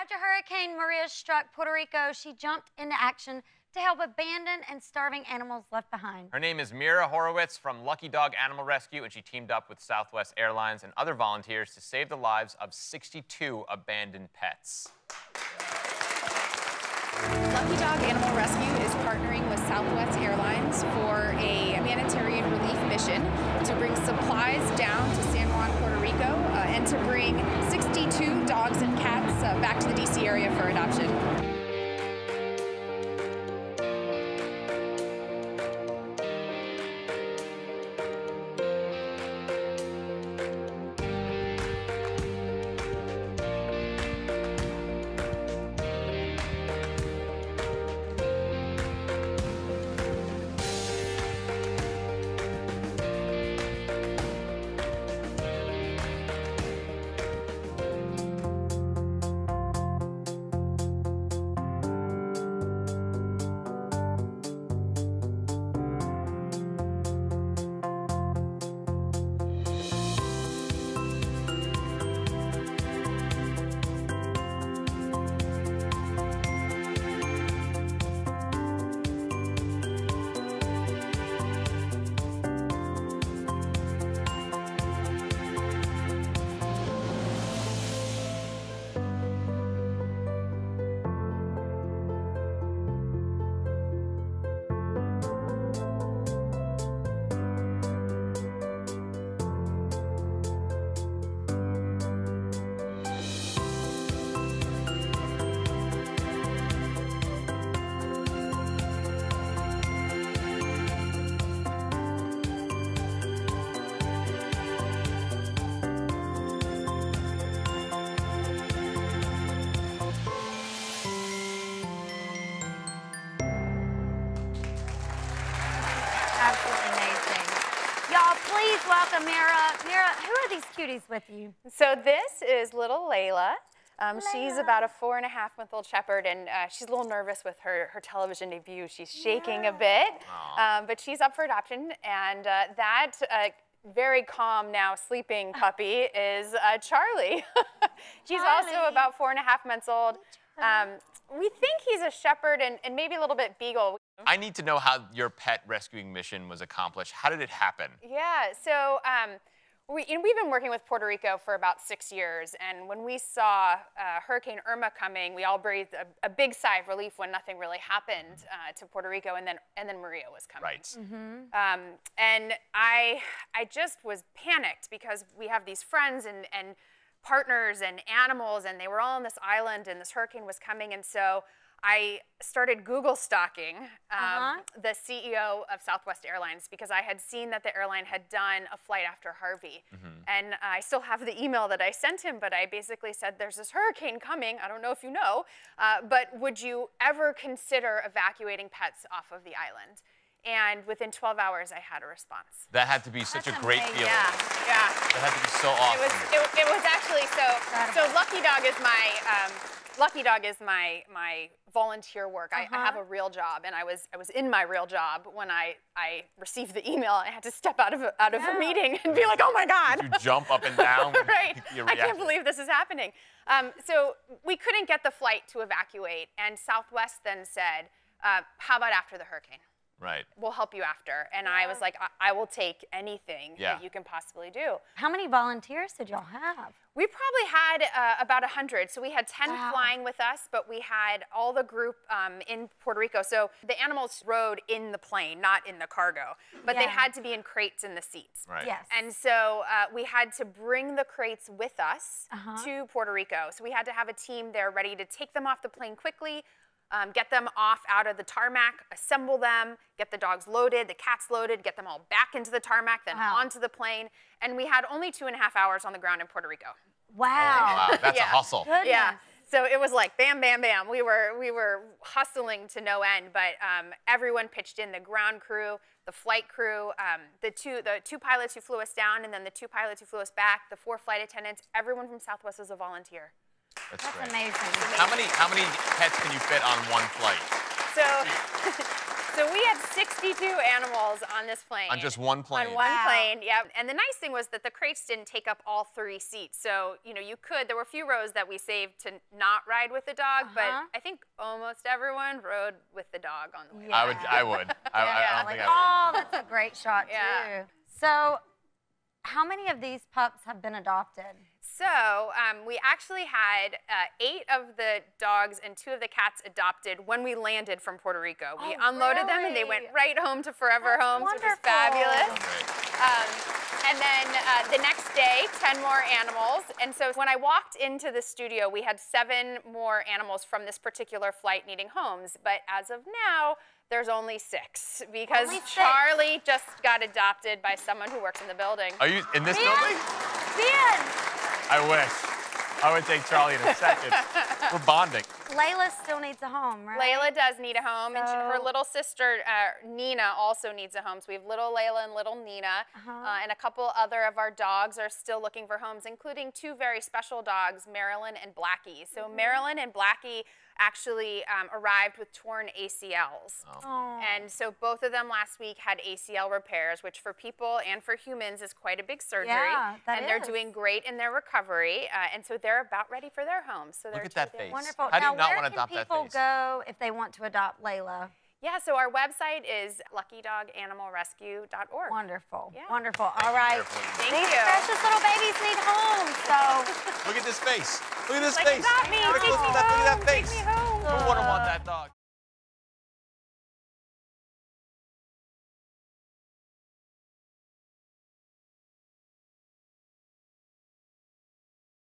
After Hurricane Maria struck Puerto Rico, she jumped into action to help abandoned and starving animals left behind. Her name is Mirah Horowitz from Lucky Dog Animal Rescue, and she teamed up with Southwest Airlines and other volunteers to save the lives of 62 abandoned pets. Lucky Dog Animal Rescue is partnering with Southwest Airlines for a humanitarian relief mission to bring supplies down to San Juan, Puerto Rico, and to bring 62 dogs and cats back to the D.C. area for adoption. Absolutely amazing. Y'all, please welcome Mirah. Mirah, who are these cuties with you? So this is little Layla. She's about a 4.5-month-old shepherd, and she's a little nervous with her television debut. She's shaking a bit, but she's up for adoption, and that very calm, now sleeping puppy is Charlie. He's also about 4.5 months old. We think he's a shepherd and maybe a little bit beagle. I need to know how your pet rescuing mission was accomplished. How did it happen? Yeah, so we've been working with Puerto Rico for about 6 years, and when we saw Hurricane Irma coming, we all breathed a big sigh of relief when nothing really happened to Puerto Rico, and then Maria was coming. Right. And I just was panicked because we have these friends and partners and animals, and they were all on this island, and this hurricane was coming, and so I started Google stalking the CEO of Southwest Airlines because I had seen that the airline had done a flight after Harvey. And I still have the email that I sent him, but I basically said, there's this hurricane coming, I don't know if you know, but would you ever consider evacuating pets off of the island? And within 12 hours, I had a response. That had to be such a great feeling. Yeah, yeah. That had to be so awesome. It was actually so Lucky Dog is my volunteer work. I have a real job, and I was in my real job when I received the email. I had to step out of a meeting and be like, oh my God. Did you jump up and down? Right. I can't believe this is happening. So we couldn't get the flight to evacuate, and Southwest then said, how about after the hurricane? Right. We'll help you after. And I was like, I will take anything that you can possibly do. How many volunteers did y'all have? We probably had about 100. So we had 10 flying with us, but we had all the group in Puerto Rico. So the animals rode in the plane, not in the cargo, but they had to be in crates in the seats. Right. Yes. And so we had to bring the crates with us to Puerto Rico. So we had to have a team there ready to take them off the plane quickly, get them off out of the tarmac, assemble them, get the dogs loaded, the cats loaded, get them all back into the tarmac, then onto the plane. And we had only 2.5 hours on the ground in Puerto Rico. Wow. Oh, wow. That's a hustle. Goodness. Yeah. So it was like bam, bam, bam. We were hustling to no end, but everyone pitched in, the ground crew, the flight crew, the two pilots who flew us down, and then the 2 pilots who flew us back, the 4 flight attendants, everyone from Southwest was a volunteer. That's great. Amazing. Amazing. How many pets can you fit on one flight? So we had 62 animals on this plane. On just one plane? On one plane, yep. And the nice thing was that the crates didn't take up all 3 seats. So, you know, there were a few rows that we saved to not ride with the dog, but I think almost everyone rode with the dog on the way. I would. I don't think I would. Oh, that's a great shot, too. So, how many of these pups have been adopted? So we actually had 8 of the dogs and 2 of the cats adopted when we landed from Puerto Rico. We unloaded them and they went right home to forever homes, which was fabulous. And then the next day, 10 more animals. And so when I walked into the studio, we had 7 more animals from this particular flight needing homes. But as of now, there's only 6 because Charlie just got adopted by someone who works in the building. Are you in this building? Ben! I wish. I would take Charlie in a second. We're bonding. Layla still needs a home, right? Layla does need a home, and her little sister, Nina, also needs a home. So we have little Layla and little Nina, and a couple other of our dogs are still looking for homes, including 2 very special dogs, Marilyn and Blackie. So Marilyn and Blackie actually arrived with torn ACLs. And so both of them last week had ACL repairs, which for people and for humans is quite a big surgery. Yeah, and they're doing great in their recovery, and so they're about ready for their home. So Look at that face. Wonderful. How do now, you not where want to can adopt that people face? go if they want to adopt Layla? Yeah, so our website is luckydoganimalrescue.org. Wonderful. Yeah. Wonderful. All right. Thank These you. precious little babies need homes, so. Look at this face. Look at this Like, face. adopt me, Look take me at that home, face. take me home. What a